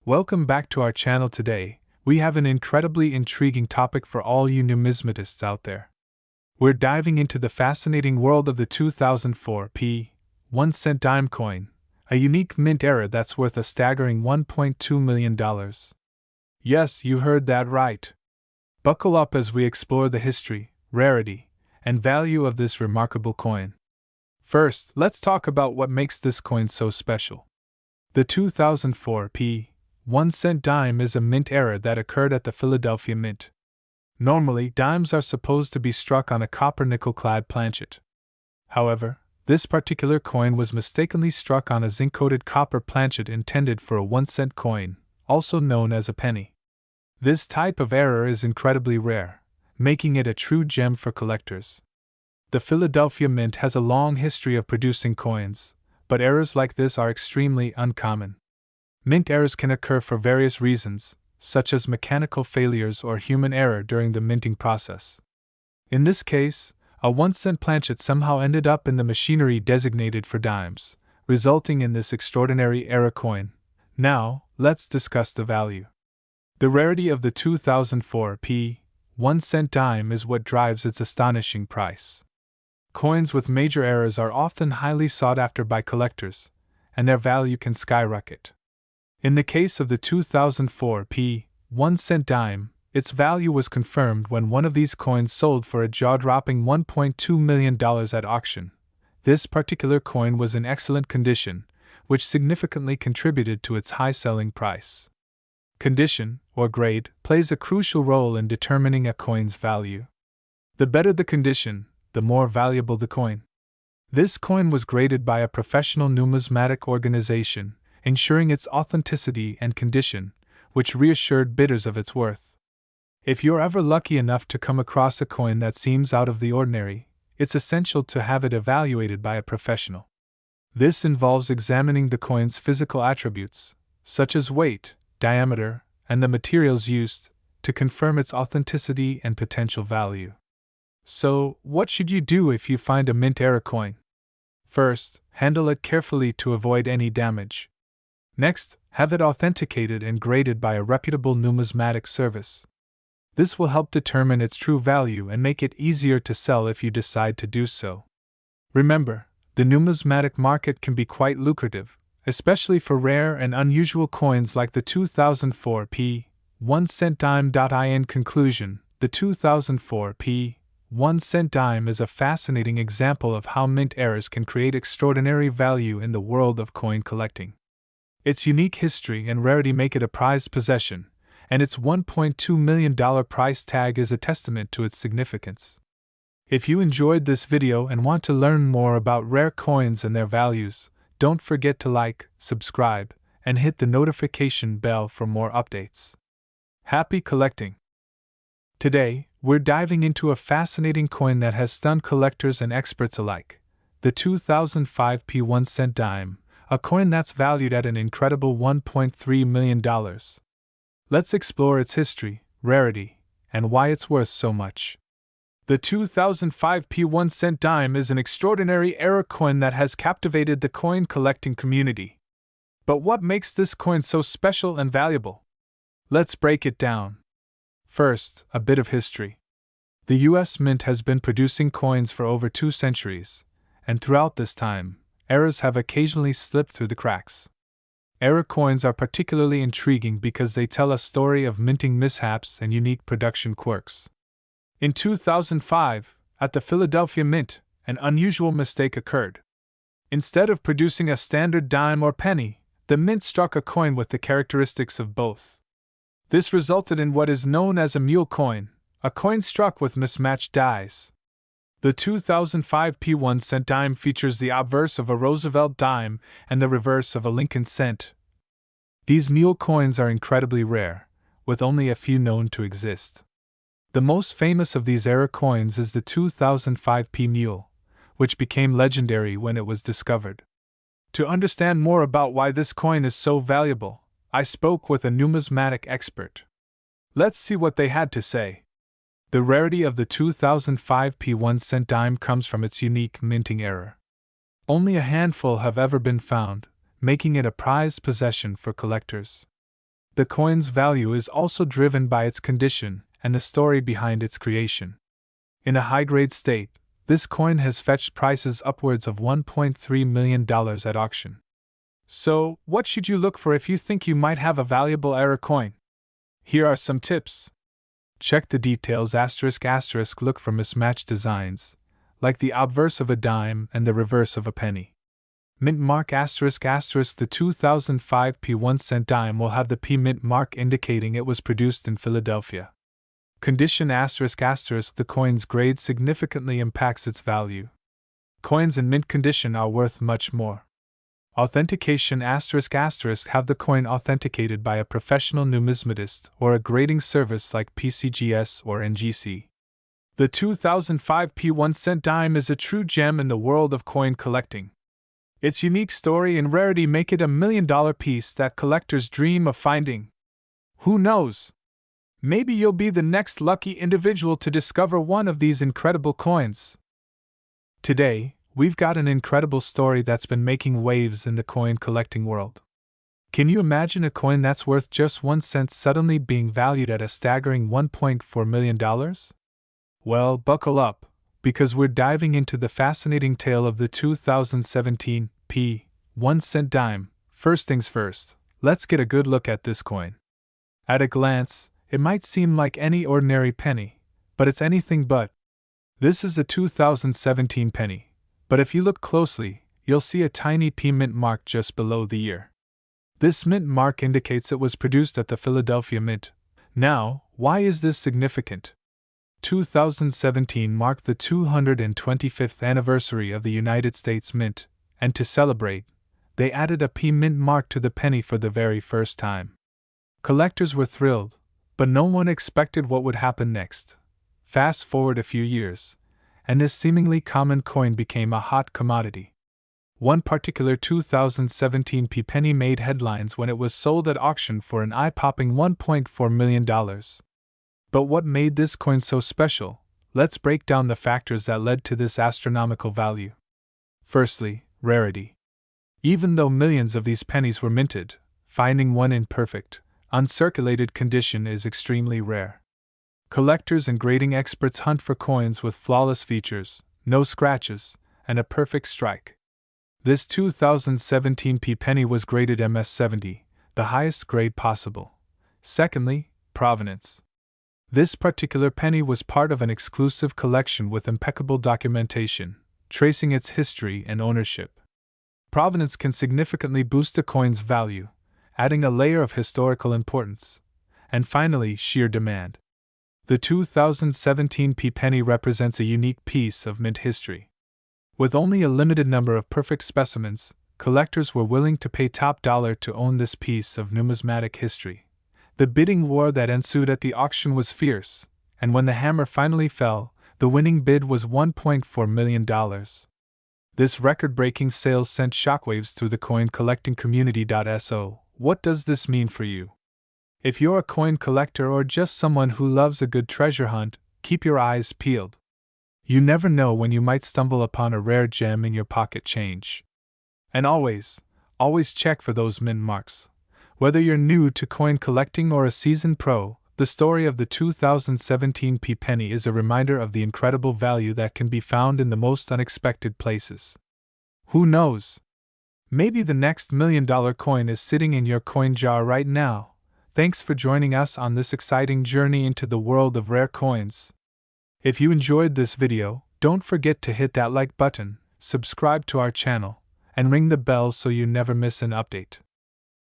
Welcome back to our channel today. We have an incredibly intriguing topic for all you numismatists out there. We're diving into the fascinating world of the 2004 1 cent dime coin, a unique mint error that's worth a staggering $1.2 million. Yes, you heard that right. Buckle up as we explore the history, rarity, and value of this remarkable coin. First, let's talk about what makes this coin so special. The 2004 1 cent dime is a mint error that occurred at the Philadelphia Mint. Normally, dimes are supposed to be struck on a copper nickel-clad planchet. However, this particular coin was mistakenly struck on a zinc-coated copper planchet intended for a 1 cent coin, also known as a penny. This type of error is incredibly rare, making it a true gem for collectors. The Philadelphia Mint has a long history of producing coins, but errors like this are extremely uncommon. Mint errors can occur for various reasons, such as mechanical failures or human error during the minting process. In this case, a 1 cent planchet somehow ended up in the machinery designated for dimes, resulting in this extraordinary error coin. Now, let's discuss the value. The rarity of the 2004 1 cent dime is what drives its astonishing price. Coins with major errors are often highly sought after by collectors, and their value can skyrocket. In the case of the 2004 1 cent dime, its value was confirmed when one of these coins sold for a jaw-dropping $1.2 million at auction. This particular coin was in excellent condition, which significantly contributed to its high selling price. Condition, or grade, plays a crucial role in determining a coin's value. The better the condition, the more valuable the coin. This coin was graded by a professional numismatic organization, ensuring its authenticity and condition, which reassured bidders of its worth. If you're ever lucky enough to come across a coin that seems out of the ordinary, it's essential to have it evaluated by a professional. This involves examining the coin's physical attributes, such as weight, diameter, and the materials used, to confirm its authenticity and potential value. So, what should you do if you find a mint error coin? First, handle it carefully to avoid any damage. Next, have it authenticated and graded by a reputable numismatic service. This will help determine its true value and make it easier to sell if you decide to do so. Remember, the numismatic market can be quite lucrative, especially for rare and unusual coins like the 2004 1 cent dime. In conclusion, the 2004 1 cent dime is a fascinating example of how mint errors can create extraordinary value in the world of coin collecting. Its unique history and rarity make it a prized possession, and its $1.2 million price tag is a testament to its significance. If you enjoyed this video and want to learn more about rare coins and their values, don't forget to like, subscribe, and hit the notification bell for more updates. Happy collecting! Today, we're diving into a fascinating coin that has stunned collectors and experts alike, the 2005 1 cent dime, a coin that's valued at an incredible $1.3 million. Let's explore its history, rarity, and why it's worth so much. The 2005 1 cent dime is an extraordinary error coin that has captivated the coin collecting community. But what makes this coin so special and valuable? Let's break it down. First, a bit of history. The U.S. Mint has been producing coins for over 2 centuries, and throughout this time, errors have occasionally slipped through the cracks. Error coins are particularly intriguing because they tell a story of minting mishaps and unique production quirks. In 2005, at the Philadelphia Mint, an unusual mistake occurred. Instead of producing a standard dime or penny, the mint struck a coin with the characteristics of both. This resulted in what is known as a mule coin, a coin struck with mismatched dies. The 2005 1 cent dime features the obverse of a Roosevelt dime and the reverse of a Lincoln cent. These mule coins are incredibly rare, with only a few known to exist. The most famous of these error coins is the 2005 mule, which became legendary when it was discovered. To understand more about why this coin is so valuable, I spoke with a numismatic expert. Let's see what they had to say. The rarity of the 2005 1 cent dime comes from its unique minting error. Only a handful have ever been found, making it a prized possession for collectors. the coin's value is also driven by its condition and the story behind its creation. In a high-grade state, this coin has fetched prices upwards of $1.3 million at auction. So, what should you look for if you think you might have a valuable rrae coin? Here are some tips. Check the details ***. Look for mismatched designs, like the obverse of a dime and the reverse of a penny. Mint mark ***. The 2005 P1 dime will have the P mint mark indicating it was produced in Philadelphia. Condition ***. The coin's grade significantly impacts its value. Coins in mint condition are worth much more. Authentication ***. Have the coin authenticated by a professional numismatist or a grading service like PCGS or NGC. The 2005 P1 dime is a true gem in the world of coin collecting. Its unique story and rarity make it a $1 million piece that collectors dream of finding. Who knows? Maybe you'll be the next lucky individual to discover one of these incredible coins. Today, we've got an incredible story that's been making waves in the coin collecting world. Can you imagine a coin that's worth just 1 cent suddenly being valued at a staggering $1.4 million? Well, buckle up, because we're diving into the fascinating tale of the 2017 P1 dime. First things first, let's get a good look at this coin. At a glance, it might seem like any ordinary penny, but it's anything but. This is a 2017 penny, but if you look closely, you'll see a tiny P mint mark just below the year. This mint mark indicates it was produced at the Philadelphia Mint. Now, why is this significant? 2017 marked the 225th anniversary of the United States Mint, and to celebrate, they added a P mint mark to the penny for the very first time. Collectors were thrilled, but no one expected what would happen next. Fast forward a few years, and this seemingly common coin became a hot commodity. One particular 2017 P penny made headlines when it was sold at auction for an eye-popping $1.4 million. But what made this coin so special? Let's break down the factors that led to this astronomical value. Firstly, rarity. Even though millions of these pennies were minted, finding one in perfect, uncirculated condition is extremely rare. Collectors and grading experts hunt for coins with flawless features, no scratches, and a perfect strike. This 2017 P penny was graded MS-70, the highest grade possible. Secondly, provenance. This particular penny was part of an exclusive collection with impeccable documentation, tracing its history and ownership. Provenance can significantly boost a coin's value, adding a layer of historical importance. And finally, sheer demand. The 2017 P penny represents a unique piece of mint history. With only a limited number of perfect specimens, collectors were willing to pay top dollar to own this piece of numismatic history. The bidding war that ensued at the auction was fierce, and when the hammer finally fell, the winning bid was $1.4 million. This record-breaking sales sent shockwaves through the coin collecting community. So, what does this mean for you? If you're a coin collector or just someone who loves a good treasure hunt, keep your eyes peeled. You never know when you might stumble upon a rare gem in your pocket change. And always check for those mint marks. Whether you're new to coin collecting or a seasoned pro, the story of the 2017 P penny is a reminder of the incredible value that can be found in the most unexpected places. Who knows? Maybe the next $1 million coin is sitting in your coin jar right now. Thanks for joining us on this exciting journey into the world of rare coins. If you enjoyed this video, don't forget to hit that like button, subscribe to our channel, and ring the bell so you never miss an update.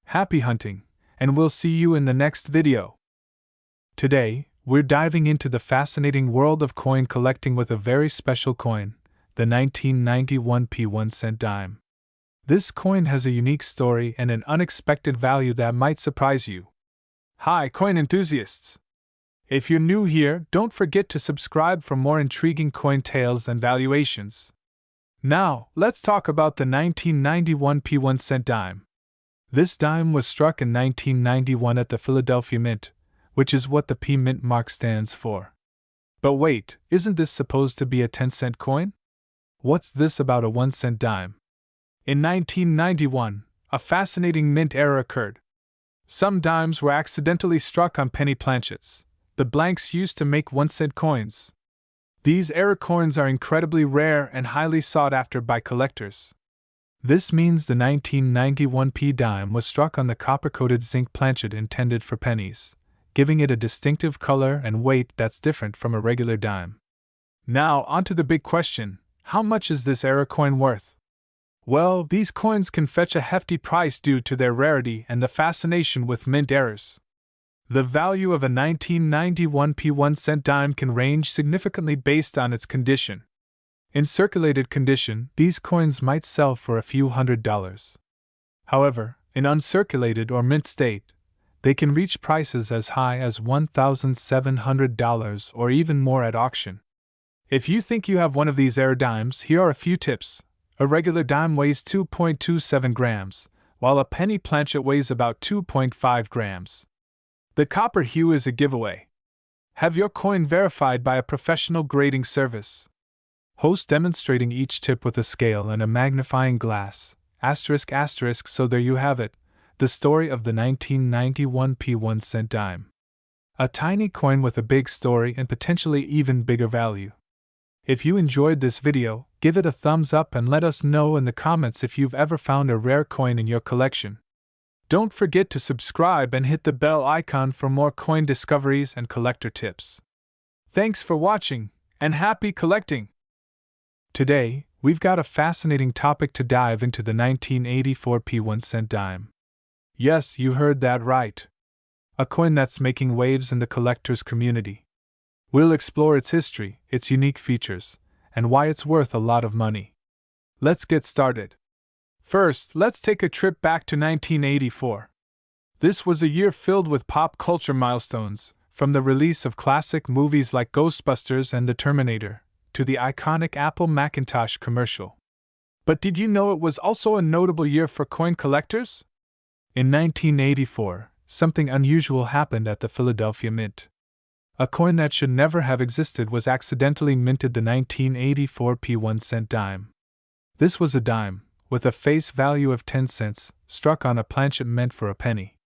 Happy hunting, and we'll see you in the next video. Today, we're diving into the fascinating world of coin collecting with a very special coin, the 1991 P1 dime. This coin has a unique story and an unexpected value that might surprise you. Hi, coin enthusiasts! If you're new here, don't forget to subscribe for more intriguing coin tales and valuations. Now, let's talk about the 1991 P1 dime. This dime was struck in 1991 at the Philadelphia Mint, which is what the P mint mark stands for. But wait, isn't this supposed to be a 10-cent coin? What's this about a 1-cent dime? In 1991, a fascinating mint era occurred. Some dimes were accidentally struck on penny planchets, the blanks used to make 1-cent coins. These rrae coins are incredibly rare and highly sought after by collectors. This means the 1991 p dime was struck on the copper-coated zinc planchet intended for pennies, giving it a distinctive color and weight that's different from a regular dime. Now, on to the big question: how much is this rrae coin worth? Well, these coins can fetch a hefty price due to their rarity and the fascination with mint errors. The value of a 1991 p 1-cent dime can range significantly based on its condition. In circulated condition, these coins might sell for a few $100s. However, in uncirculated or mint state, they can reach prices as high as $1,700 or even more at auction. If you think you have one of these rrae dimes, here are a few tips. A regular dime weighs 2.27 grams, while a penny planchet weighs about 2.5 grams. The copper hue is a giveaway. Have your coin verified by a professional grading service. Host demonstrating each tip with a scale and a magnifying glass, ***, so there you have it, the story of the 1991 p 1-cent dime. A tiny coin with a big story and potentially even bigger value. If you enjoyed this video, give it a thumbs up and let us know in the comments if you've ever found a rare coin in your collection. Don't forget to subscribe and hit the bell icon for more coin discoveries and collector tips. Thanks for watching, and happy collecting! Today, we've got a fascinating topic to dive into: the 1984 p 1-cent dime. Yes, you heard that right. A coin that's making waves in the collector's community. We'll explore its history, its unique features, and why it's worth a lot of money. Let's get started. First, let's take a trip back to 1984. This was a year filled with pop culture milestones, from the release of classic movies like Ghostbusters and The Terminator, to the iconic Apple Macintosh commercial. But did you know it was also a notable year for coin collectors? In 1984, something unusual happened at the Philadelphia Mint. A coin that should never have existed was accidentally minted: the 1984 p 1-cent dime. This was a dime, with a face value of 10 cents, struck on a planchet meant for a penny.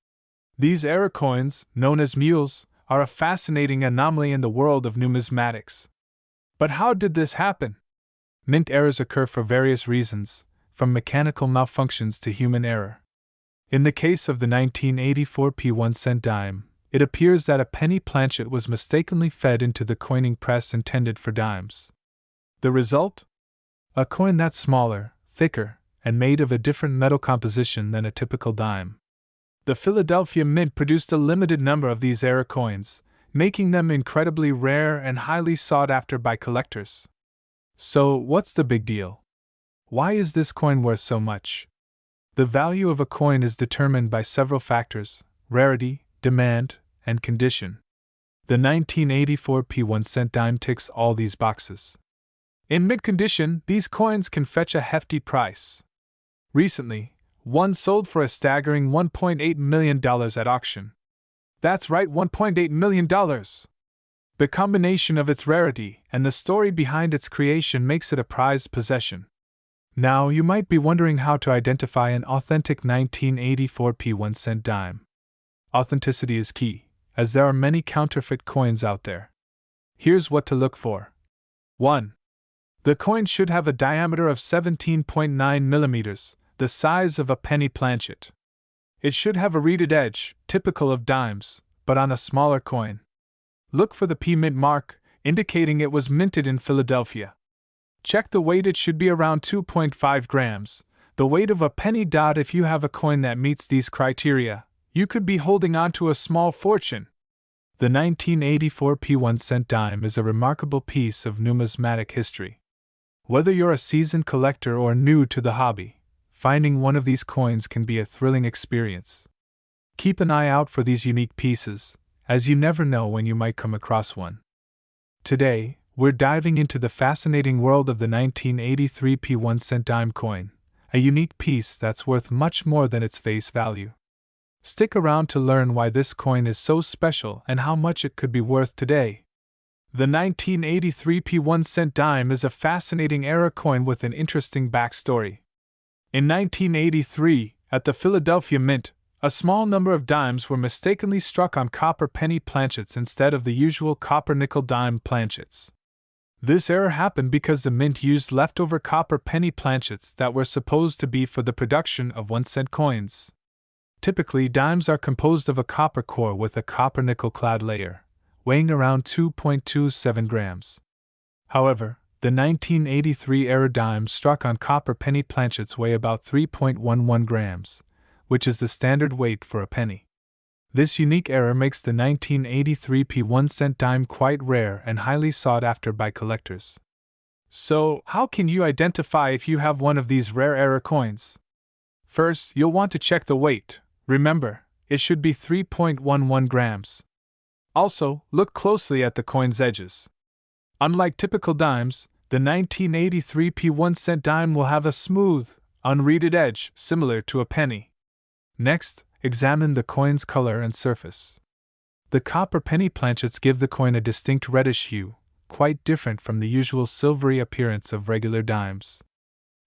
These rrae coins, known as mules, are a fascinating anomaly in the world of numismatics. But how did this happen? Mint errors occur for various reasons, from mechanical malfunctions to human error. In the case of the 1984 p 1-cent dime, it appears that a penny planchet was mistakenly fed into the coining press intended for dimes. The result? A coin that's smaller, thicker, and made of a different metal composition than a typical dime. The Philadelphia Mint produced a limited number of these rrae coins, making them incredibly rare and highly sought after by collectors. So, what's the big deal? Why is this coin worth so much? The value of a coin is determined by several factors: rarity, demand, and condition. The 1984 p 1-cent dime ticks all these boxes. In mint condition, these coins can fetch a hefty price. Recently, one sold for a staggering $1.8 million at auction. That's right, $1.8 million! The combination of its rarity and the story behind its creation makes it a prized possession. Now, you might be wondering how to identify an authentic 1984 p 1-cent dime. Authenticity is key, as there are many counterfeit coins out there. Here's what to look for. 1. The coin should have a diameter of 17.9 millimeters, the size of a penny planchet. It should have a reeded edge, typical of dimes, but on a smaller coin. Look for the P mint mark, indicating it was minted in Philadelphia. Check the weight. It should be around 2.5 grams, the weight of a penny. If you have a coin that meets these criteria, you could be holding on to a small fortune. The 1984 p 1-cent dime is a remarkable piece of numismatic history. Whether you're a seasoned collector or new to the hobby, finding one of these coins can be a thrilling experience. Keep an eye out for these unique pieces, as you never know when you might come across one. Today, we're diving into the fascinating world of the 1983 p 1-cent dime coin, a unique piece that's worth much more than its face value. Stick around to learn why this coin is so special and how much it could be worth today. The 1983 p 1-cent dime is a fascinating rrae coin with an interesting backstory. In 1983, at the Philadelphia Mint, A small number of dimes were mistakenly struck on copper penny planchets instead of the usual copper-nickel dime planchets. This error happened because the mint used leftover copper penny planchets that were supposed to be for the production of 1-cent coins. Typically, dimes are composed of a copper core with a copper-nickel clad layer, weighing around 2.27 grams. However, the 1983 era dimes struck on copper penny planchets weigh about 3.11 grams, which is the standard weight for a penny. This unique error makes the 1983 1-cent dime quite rare and highly sought after by collectors. So, how can you identify if you have one of these rare error coins? First, you'll want to check the weight. Remember, it should be 3.11 grams. Also, look closely at the coin's edges. Unlike typical dimes, the 1983 1-cent dime will have a smooth, unreeded edge similar to a penny. Next, examine the coin's color and surface. The copper penny planchets give the coin a distinct reddish hue, quite different from the usual silvery appearance of regular dimes.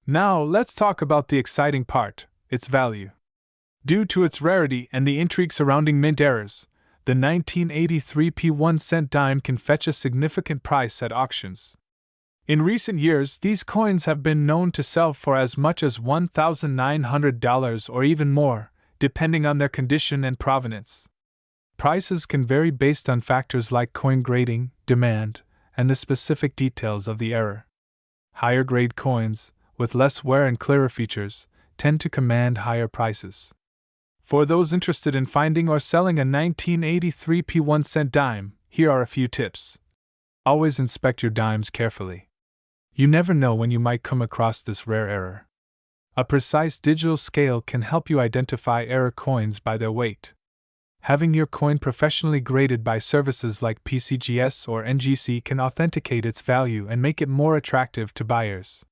Now, let's talk about the exciting part, its value. Due to its rarity and the intrigue surrounding mint errors, the 1983 1-cent dime can fetch a significant price at auctions. In recent years, these coins have been known to sell for as much as $1,900 or even more, depending on their condition and provenance. Prices can vary based on factors like coin grading, demand, and the specific details of the error. Higher grade coins, with less wear and clearer features, tend to command higher prices. For those interested in finding or selling a 1983 1-cent dime, here are a few tips. Always inspect your dimes carefully. You never know when you might come across this rare error. A precise digital scale can help you identify error coins by their weight. Having your coin professionally graded by services like PCGS or NGC can authenticate its value and make it more attractive to buyers.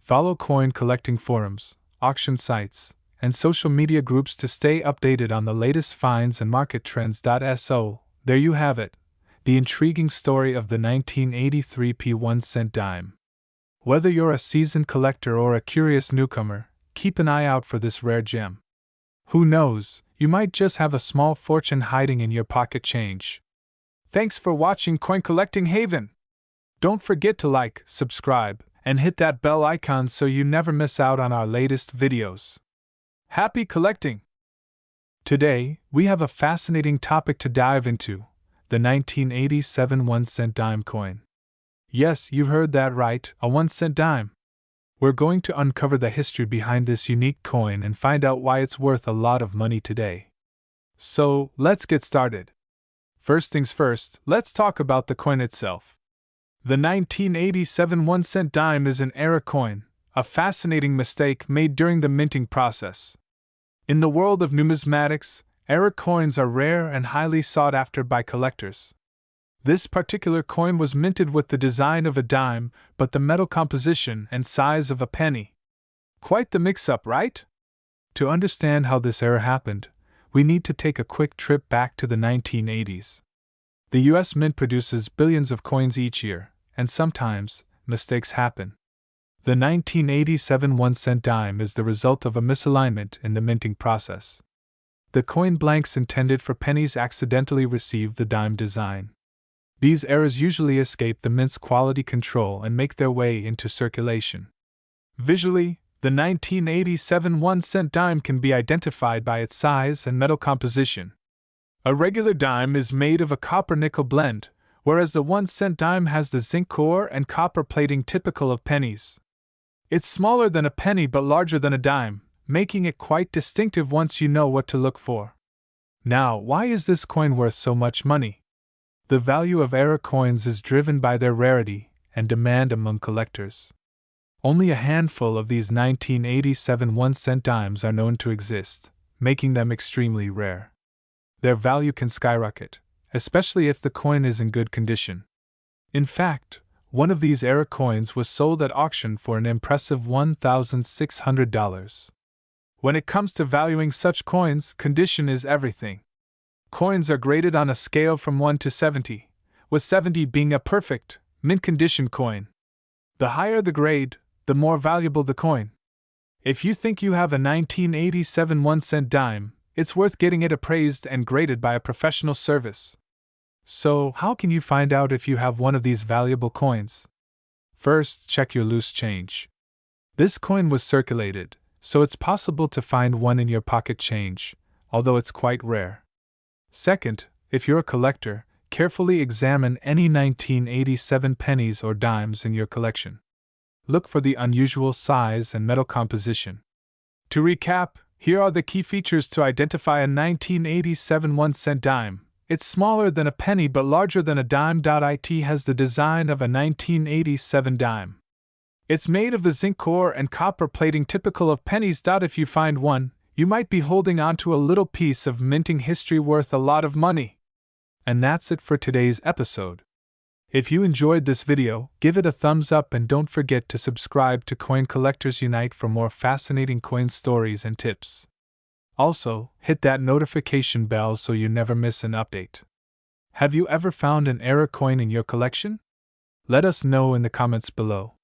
Follow coin collecting forums, auction sites, and social media groups to stay updated on the latest finds and market trends. So, there you have it, the intriguing story of the 1983 1-cent dime. Whether you're a seasoned collector or a curious newcomer, keep an eye out for this rare gem. Who knows, you might just have a small fortune hiding in your pocket change. Thanks for watching Coin Collecting Haven. Don't forget to like, subscribe, and hit that bell icon so you never miss out on our latest videos. Happy collecting! Today, we have a fascinating topic to dive into, the 1987 1-cent dime coin. Yes, you've heard that right, a 1-cent dime. We're going to uncover the history behind this unique coin and find out why it's worth a lot of money today. So, let's get started. First things first, let's talk about the coin itself. The 1987 1-cent dime is an error coin, a fascinating mistake made during the minting process. In the world of numismatics, error coins are rare and highly sought after by collectors. This particular coin was minted with the design of a dime, but the metal composition and size of a penny. Quite the mix-up, right? To understand how this error happened, we need to take a quick trip back to the 1980s. The US Mint produces billions of coins each year, and sometimes, mistakes happen. The 1987 1-cent dime is the result of a misalignment in the minting process. The coin blanks intended for pennies accidentally received the dime design. These errors usually escape the mint's quality control and make their way into circulation. Visually, the 1987 1-cent dime can be identified by its size and metal composition. A regular dime is made of a copper-nickel blend, whereas the 1-cent dime has the zinc core and copper plating typical of pennies. It's smaller than a penny but larger than a dime, making it quite distinctive once you know what to look for. Now, why is this coin worth so much money? The value of error coins is driven by their rarity and demand among collectors. Only a handful of these 1987 1-cent dimes are known to exist, making them extremely rare. Their value can skyrocket, especially if the coin is in good condition. In fact, one of these error coins was sold at auction for an impressive $1,600. When it comes to valuing such coins, condition is everything. Coins are graded on a scale from 1 to 70, with 70 being a perfect, mint-condition coin. The higher the grade, the more valuable the coin. If you think you have a 1987 1-cent dime, it's worth getting it appraised and graded by a professional service. So, how can you find out if you have one of these valuable coins? First, check your loose change. This coin was circulated, so it's possible to find one in your pocket change, although it's quite rare. Second, if you're a collector, carefully examine any 1987 pennies or dimes in your collection. Look for the unusual size and metal composition. To recap, here are the key features to identify a 1987 1-cent dime. It's smaller than a penny but larger than a dime. It has the design of a 1987 dime. It's made of the zinc core and copper plating typical of pennies. If you find one, you might be holding onto a little piece of minting history worth a lot of money. And that's it for today's episode. If you enjoyed this video, give it a thumbs up and don't forget to subscribe to Coin Collectors Unite for more fascinating coin stories and tips. Also, hit that notification bell so you never miss an update. Have you ever found an rrae coin in your collection? Let us know in the comments below.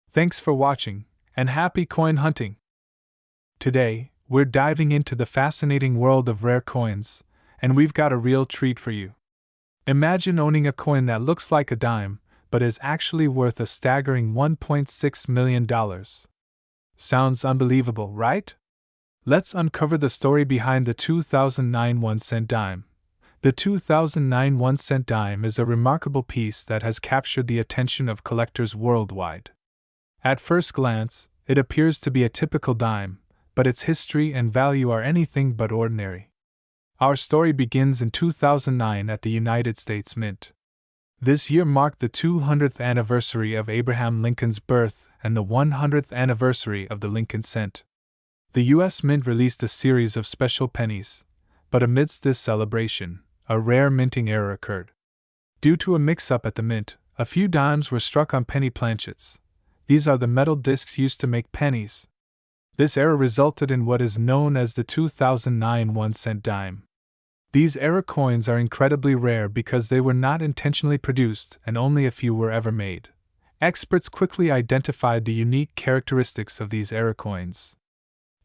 Thanks for watching, and happy coin hunting! Today, we're diving into the fascinating world of rare coins, and we've got a real treat for you. Imagine owning a coin that looks like a dime, but is actually worth a staggering $1.6 million. Sounds unbelievable, right? Let's uncover the story behind the 2009 1-cent dime. The 2009 1-cent dime is a remarkable piece that has captured the attention of collectors worldwide. At first glance, it appears to be a typical dime, but its history and value are anything but ordinary. Our story begins in 2009 at the United States Mint. This year marked the 200th anniversary of Abraham Lincoln's birth and the 100th anniversary of the Lincoln cent. The U.S. Mint released a series of special pennies, but amidst this celebration, a rare minting error occurred. Due to a mix-up at the mint, a few dimes were struck on penny planchets. These are the metal discs used to make pennies. This error resulted in what is known as the 2009 1-cent dime. These rrae coins are incredibly rare because they were not intentionally produced and only a few were ever made. Experts quickly identified the unique characteristics of these rrae coins.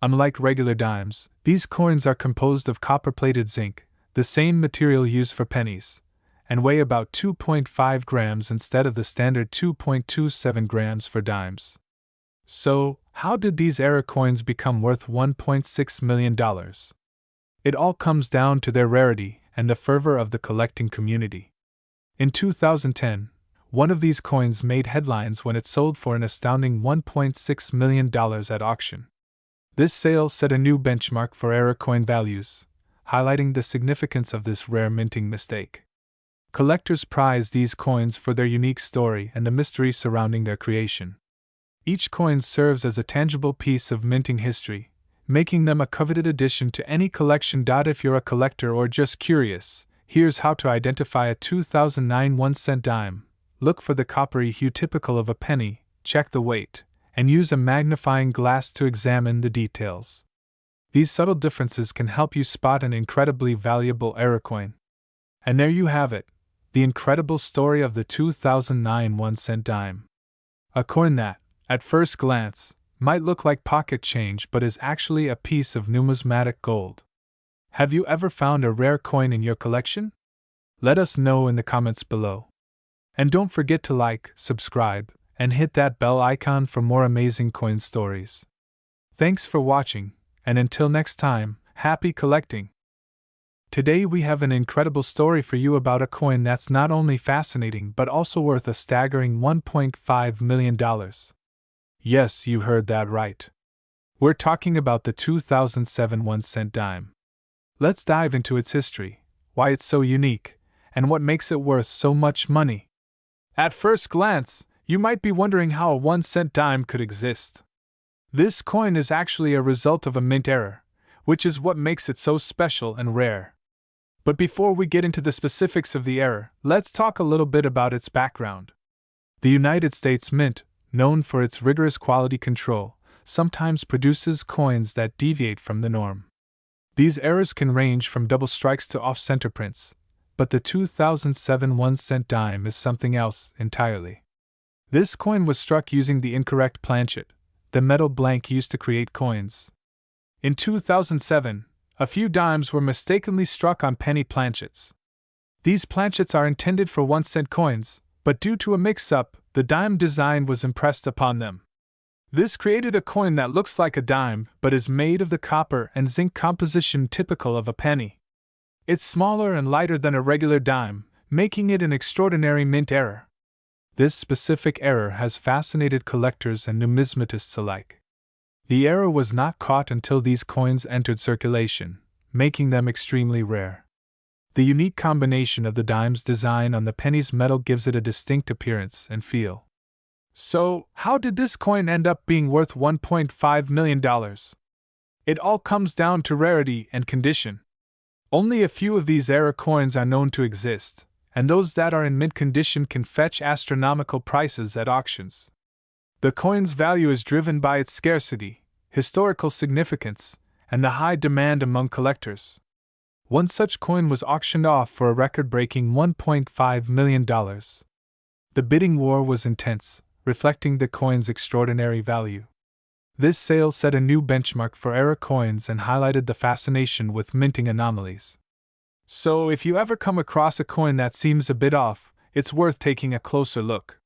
Unlike regular dimes, these coins are composed of copper-plated zinc, the same material used for pennies, and weigh about 2.5 grams instead of the standard 2.27 grams for dimes. So, how did these rrae coins become worth $1.6 million? It all comes down to their rarity and the fervor of the collecting community. In 2010, one of these coins made headlines when it sold for an astounding $1.6 million at auction. This sale set a new benchmark for rrae coin values, highlighting the significance of this rare minting mistake. Collectors prize these coins for their unique story and the mystery surrounding their creation. Each coin serves as a tangible piece of minting history, making them a coveted addition to any collection. If you're a collector or just curious, here's how to identify a 2009 1-cent dime. Look for the coppery hue typical of a penny, check the weight, and use a magnifying glass to examine the details. These subtle differences can help you spot an incredibly valuable rrae coin. And there you have it, the incredible story of the 2009 1-cent dime. A coin that, at first glance, might look like pocket change but is actually a piece of numismatic gold. Have you ever found a rare coin in your collection? Let us know in the comments below. And don't forget to like, subscribe, and hit that bell icon for more amazing coin stories. Thanks for watching, and until next time, happy collecting! Today we have an incredible story for you about a coin that's not only fascinating but also worth a staggering $1.5 million. Yes, you heard that right. We're talking about the 2007 1-cent dime. Let's dive into its history, why it's so unique, and what makes it worth so much money. At first glance, you might be wondering how a 1-cent dime could exist. This coin is actually a result of a mint error, which is what makes it so special and rare. But before we get into the specifics of the error, let's talk a little bit about its background. The United States Mint, known for its rigorous quality control, sometimes produces coins that deviate from the norm. These errors can range from double strikes to off-center prints, but the 2007 1-cent dime is something else entirely. This coin was struck using the incorrect planchet, the metal blank used to create coins. In 2007, A few dimes were mistakenly struck on penny planchets. These planchets are intended for 1-cent coins, but due to a mix-up, the dime design was impressed upon them. This created a coin that looks like a dime but is made of the copper and zinc composition typical of a penny. It's smaller and lighter than a regular dime, making it an extraordinary mint error. This specific error has fascinated collectors and numismatists alike. The error was not caught until these coins entered circulation, making them extremely rare. The unique combination of the dime's design on the penny's metal gives it a distinct appearance and feel. So, how did this coin end up being worth $1.5 million? It all comes down to rarity and condition. Only a few of these error coins are known to exist, and those that are in mint condition can fetch astronomical prices at auctions. The coin's value is driven by its scarcity, historical significance, and the high demand among collectors. One such coin was auctioned off for a record-breaking $1.5 million. The bidding war was intense, reflecting the coin's extraordinary value. This sale set a new benchmark for error coins and highlighted the fascination with minting anomalies. So, if you ever come across a coin that seems a bit off, it's worth taking a closer look.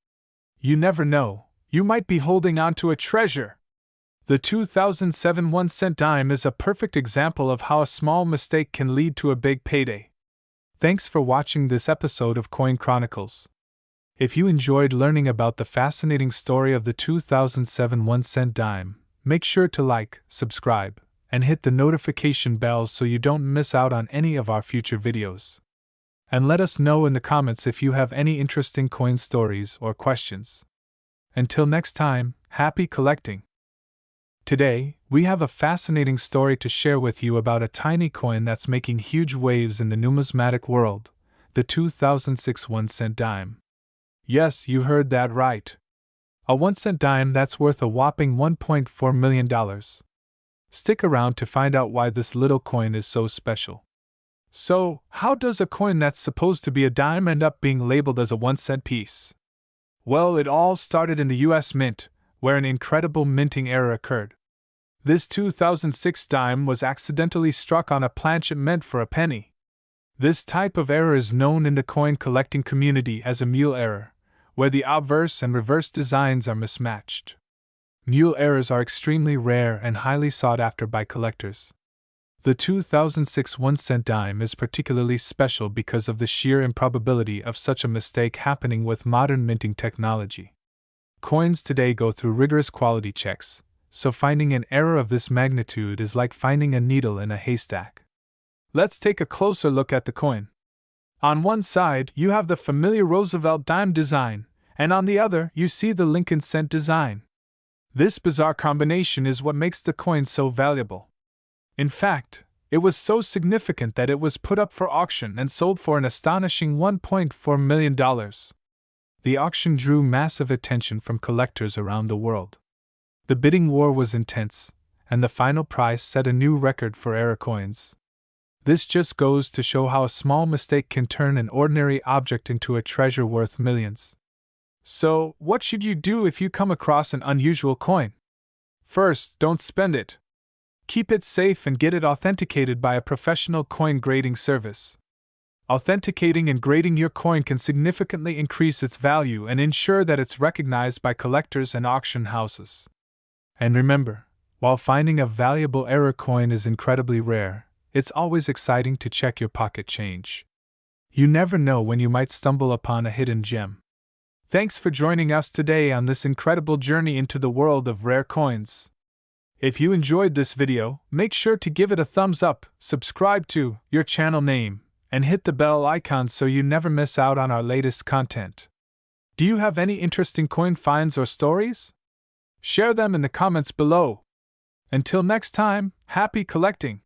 You never know, you might be holding on to a treasure. The 2007 1-cent dime is a perfect example of how a small mistake can lead to a big payday. Thanks for watching this episode of Coin Chronicles. If you enjoyed learning about the fascinating story of the 2007 1-cent dime, make sure to like, subscribe, and hit the notification bell so you don't miss out on any of our future videos. And let us know in the comments if you have any interesting coin stories or questions. Until next time, happy collecting! Today, we have a fascinating story to share with you about a tiny coin that's making huge waves in the numismatic world, the 2006 1-cent dime. Yes, you heard that right. A 1-cent dime that's worth a whopping $1.4 million. Stick around to find out why this little coin is so special. So, how does a coin that's supposed to be a dime end up being labeled as a 1-cent piece? Well, it all started in the US Mint, where an incredible minting error occurred. This 2006 dime was accidentally struck on a planchet meant for a penny. This type of error is known in the coin collecting community as a mule error, where the obverse and reverse designs are mismatched. Mule errors are extremely rare and highly sought after by collectors. The 2006 1-cent dime is particularly special because of the sheer improbability of such a mistake happening with modern minting technology. Coins today go through rigorous quality checks, so finding an error of this magnitude is like finding a needle in a haystack. Let's take a closer look at the coin. On one side, you have the familiar Roosevelt dime design, and on the other, you see the Lincoln cent design. This bizarre combination is what makes the coin so valuable. In fact, it was so significant that it was put up for auction and sold for an astonishing $1.4 million. The auction drew massive attention from collectors around the world. The bidding war was intense, and the final price set a new record for error coins. This just goes to show how a small mistake can turn an ordinary object into a treasure worth millions. So, what should you do if you come across an unusual coin? First, don't spend it. Keep it safe and get it authenticated by a professional coin grading service. Authenticating and grading your coin can significantly increase its value and ensure that it's recognized by collectors and auction houses. And remember, while finding a valuable error coin is incredibly rare, it's always exciting to check your pocket change. You never know when you might stumble upon a hidden gem. Thanks for joining us today on this incredible journey into the world of rare coins. If you enjoyed this video, make sure to give it a thumbs up, subscribe to your channel name, and hit the bell icon so you never miss out on our latest content. Do you have any interesting coin finds or stories? Share them in the comments below. Until next time, happy collecting!